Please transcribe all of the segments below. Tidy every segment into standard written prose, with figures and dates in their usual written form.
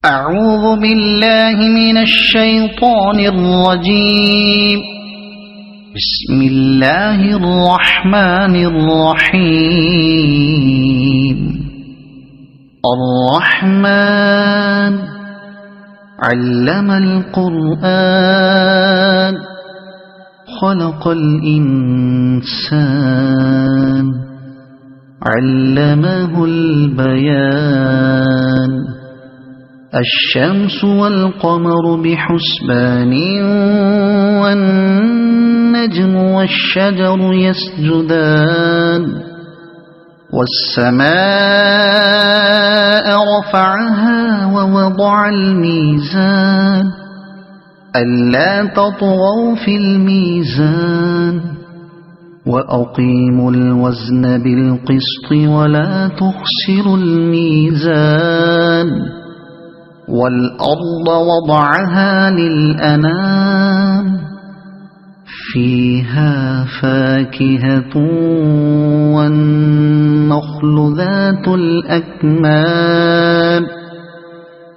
أعوذ بالله من الشيطان الرجيم. بسم الله الرحمن الرحيم. الرحمن علم القرآن خلق الإنسان علمه البيان. الشمس والقمر بحسبان والنجم والشجر يسجدان. والسماء رفعها ووضع الميزان ألا تطغوا في الميزان وأقيموا الوزن بالقسط ولا تخسروا الميزان. والأرض وضعها للأنام فيها فاكهة والنخل ذات الأكمام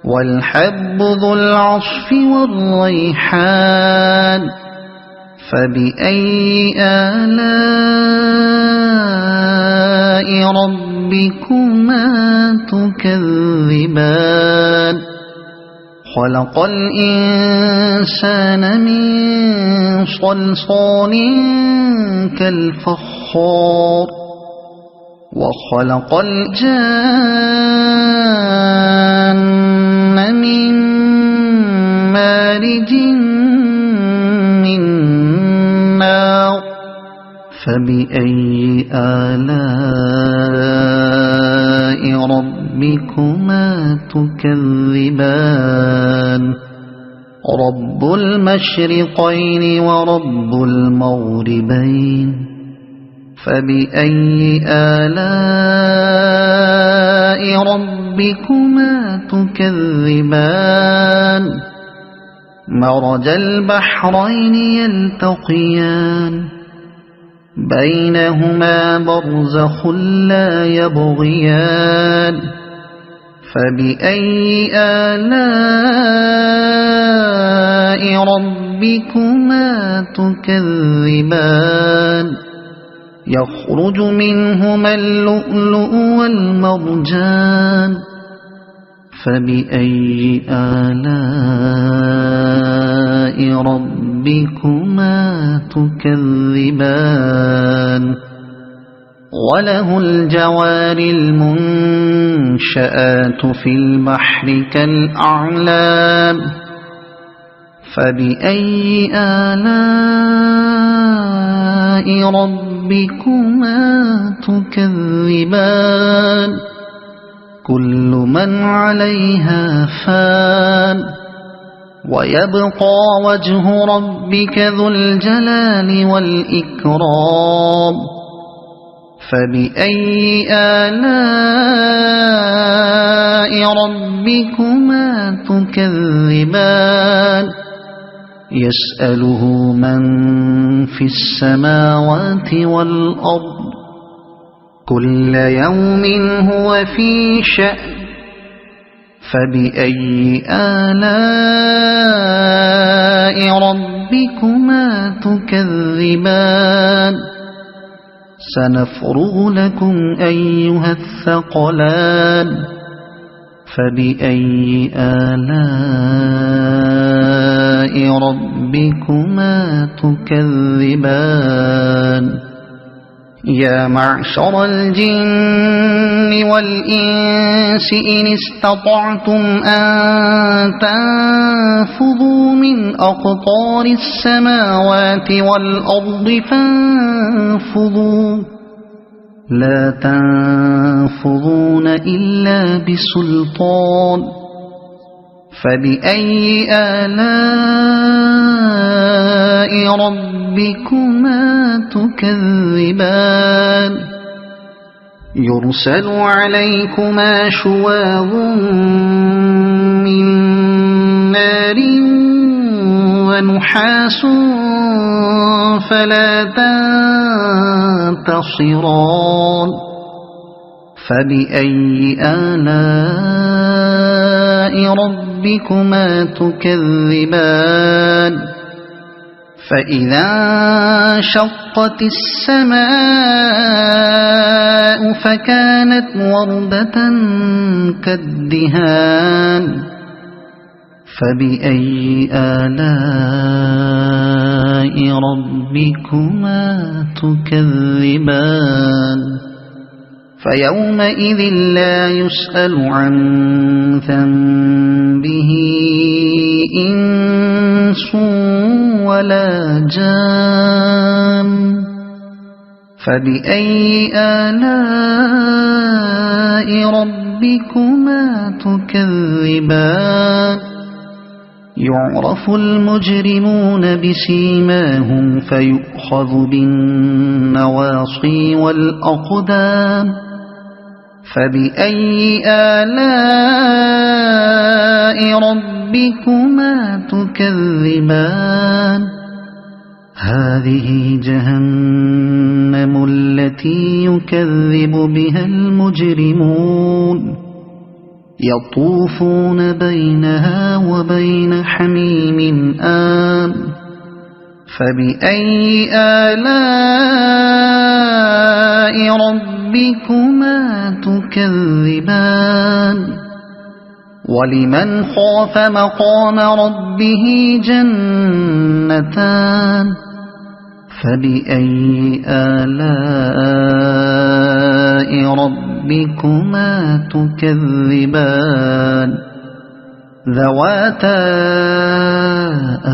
والحب ذو العصف والريحان. فبأي آلاء ربكما تكذبان. خلق الإنسان من صلصال كالفخار وخلق الجان من مارج من نار. فبأي آلاء ربكما تكذبان. رب المشرقين ورب المغربين. فبأي آلاء ربكما تكذبان. مرج البحرين يلتقيان بينهما برزخ لا يبغيان. فبأي آلاء ربكما تكذبان. يخرج منهما اللؤلؤ والمرجان. فبأي آلاء ربكما تكذبان. وله الجوار المنشآت في البحر كالأعلام. فبأي آلاء ربكما تكذبان. كل من عليها فان ويبقى وجه ربك ذو الجلال والإكرام. فبأي آلاء ربكما تكذبان. يسأله من في السماوات والأرض كل يوم هو في شأن. فبأي آلاء ربكما تكذبان. سنفرغ لكم أيها الثقلان. فبأي آلاء ربكما تكذبان. يا معشر الجن والإنس إن استطعتم أن تنفذوا من أقطار السماوات والأرض فانفذوا لا تنفذون إلا بسلطان. فبأي آلاء ربكما تكذبان. يرسل عليكما شواظ من نار ونحاس فلا تنتصران. فبأي آلاء ربكما تكذبان فإذا انشقت السماء فكانت وردة كالدهان فبأي آلاء ربكما تكذبان فيومئذ لا يسأل عن ذنبه إنس ولا جان فبأي آلاء ربكما تكذبان يعرف المجرمون بسيماهم فيؤخذ بالنواصي والأقدام فبأي آلاء ربكما تكذبان هذه جهنم التي يكذب بها المجرمون يطوفون بينها وبين حميم آن فبأي آلاء ربكما تكذبان ولمن خاف مقام ربه جنتان فبأي آلاء ربكما تكذبان ذواتا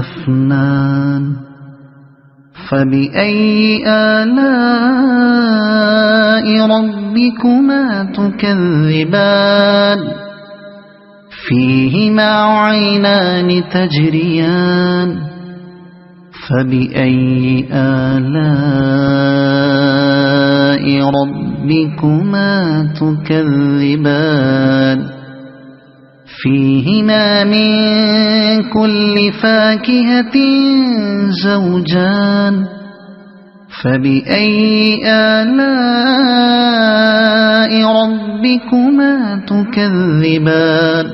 أفنان فبأي آلاء ربكما تكذبان فيهما عينان تجريان فبأي آلاء ربكما تكذبان فيهما من كل فاكهة زوجان فبأي آلاء ربكما تكذبان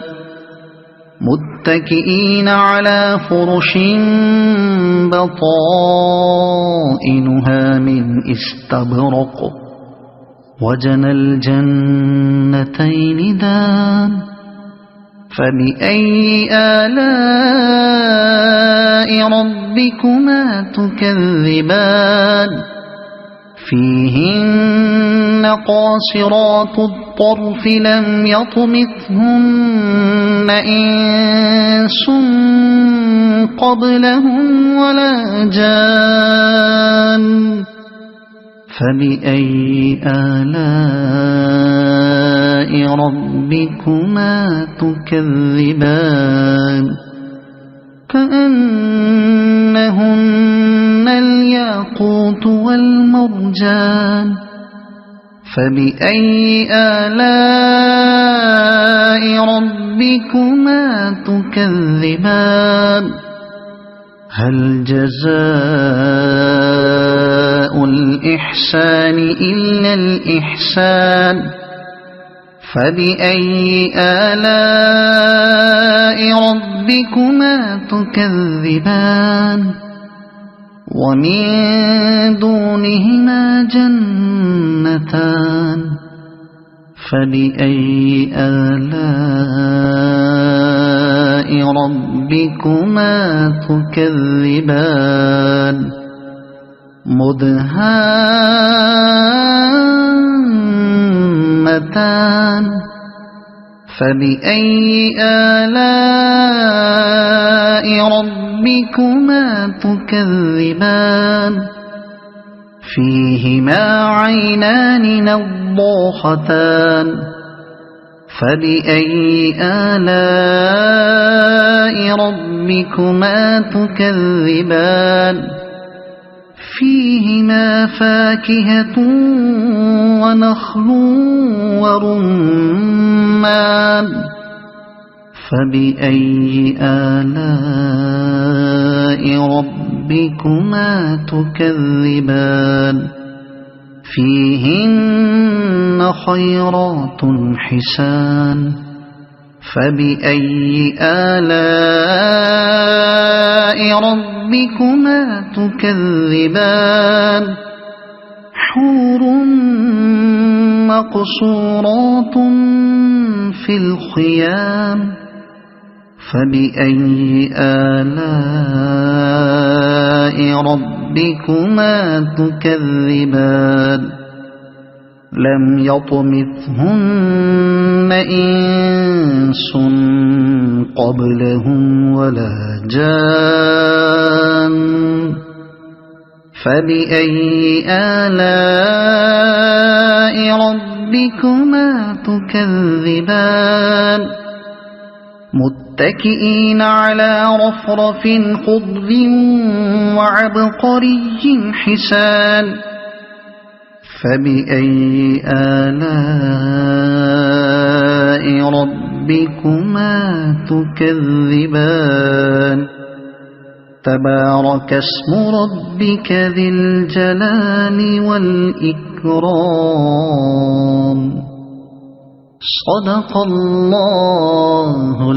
متكئين على فرش بطائنها من استبرق وجنى الجنتين دان فبأي آلاء ربكما تكذبان فيهن قاصرات الطرف لم يطمثهن إنس قبلهم ولا جان فبأي آلاء ربكما تكذبان كأنهن الياقوت والمرجان فبأي آلاء ربكما تكذبان هل جزاء الإحسان إلا الإحسان فبأي آلاء ربكما تكذبان ومن دونهما جنتان فبأي آلاء ربكما تكذبان مدهامتان فبأي آلاء ربكما تكذبان فيهما عينان نضاختان فبأي آلاء ربكما تكذبان فيهما فاكهة ونخل ورمان فبأي آلاء ربكما تكذبان فيهن خيرات حسان فبأي آلاء ربكما تكذبان حور مقصورات في الخيام فبأي آلاء ربكما تكذبان لم يطمثهن إنس قبلهم ولا جان فبأي آلاء ربكما تكذبان متكئين على رفرف خضر وعبقري حسان فبأي آلاء ربكما تكذبان تبارك اسم ربك ذي الجلال والإكرام صدق الله